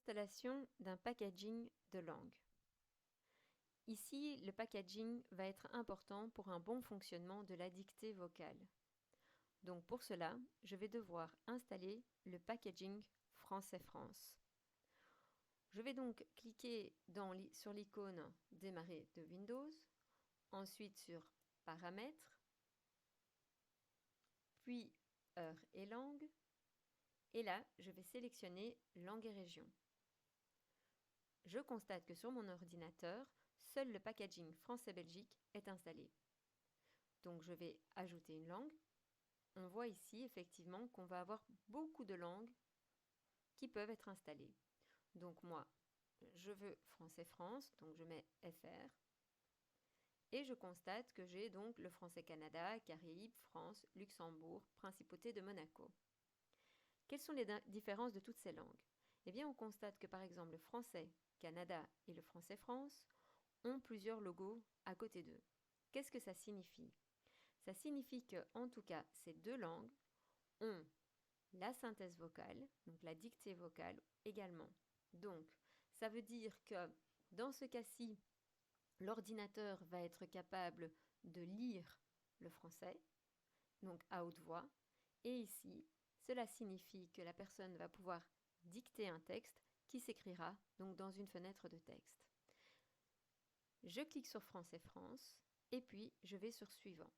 Installation d'un packaging de langue. Ici, le packaging va être important pour un bon fonctionnement de la dictée vocale. Donc pour cela, je vais devoir installer le packaging Français France. Je vais donc cliquer sur l'icône Démarrer de Windows, ensuite sur Paramètres, puis Heure et langue, et là, je vais sélectionner Langue et région. Je constate que sur mon ordinateur, seul le packaging Français-Belgique est installé. Donc je vais ajouter une langue. On voit ici effectivement qu'on va avoir beaucoup de langues qui peuvent être installées. Donc moi, je veux Français-France, donc je mets FR. Et je constate que j'ai donc le Français-Canada, Caraïbes, France, Luxembourg, Principauté de Monaco. Quelles sont les différences de toutes ces langues? Eh bien, on constate que par exemple le Français-Canada et le Français-France ont plusieurs logos à côté d'eux. Qu'est-ce que ça signifie? Ça signifie que, en tout cas, ces deux langues ont la synthèse vocale, donc la dictée vocale également. Donc, ça veut dire que dans ce cas-ci, l'ordinateur va être capable de lire le français, donc à haute voix, et ici, cela signifie que la personne va pouvoir dicter un texte qui s'écrira donc dans une fenêtre de texte. Je clique sur Français France et puis je vais sur Suivant.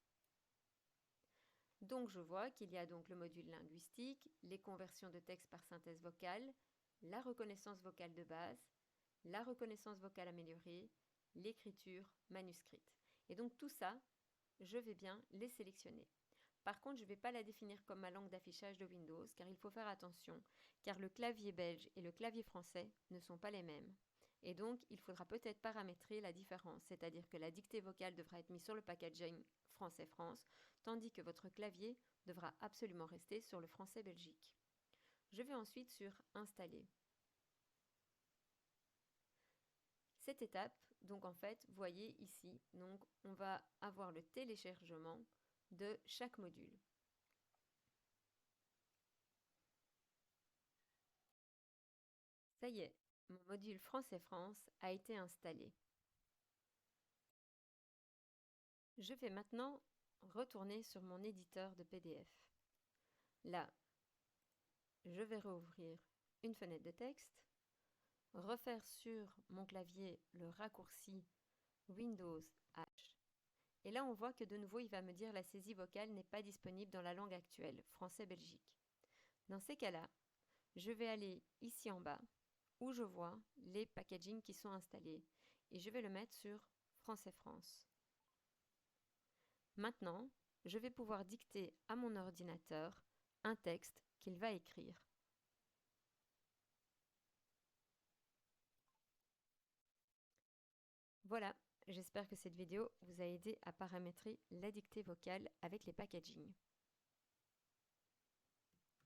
Donc je vois qu'il y a donc le module linguistique, les conversions de texte par synthèse vocale, la reconnaissance vocale de base, la reconnaissance vocale améliorée, l'écriture manuscrite. Et donc tout ça, je vais bien les sélectionner. Par contre, je ne vais pas la définir comme ma langue d'affichage de Windows, car il faut faire attention, car le clavier belge et le clavier français ne sont pas les mêmes. Et donc, il faudra peut-être paramétrer la différence, c'est-à-dire que la dictée vocale devra être mise sur le packaging français-France, tandis que votre clavier devra absolument rester sur le français-belgique. Je vais ensuite sur Installer. Cette étape, donc en fait, vous voyez ici, donc on va avoir le téléchargement de chaque module. Ça y est, mon module Français-France a été installé. Je vais maintenant retourner sur mon éditeur de PDF. Là, je vais rouvrir une fenêtre de texte, refaire sur mon clavier le raccourci Windows H. Et là, on voit que de nouveau, il va me dire la saisie vocale n'est pas disponible dans la langue actuelle, français-belgique. Dans ces cas-là, je vais aller ici en bas où je vois les packagings qui sont installés et je vais le mettre sur Français-France. Maintenant, je vais pouvoir dicter à mon ordinateur un texte qu'il va écrire. Voilà, j'espère que cette vidéo vous a aidé à paramétrer la dictée vocale avec les packagings.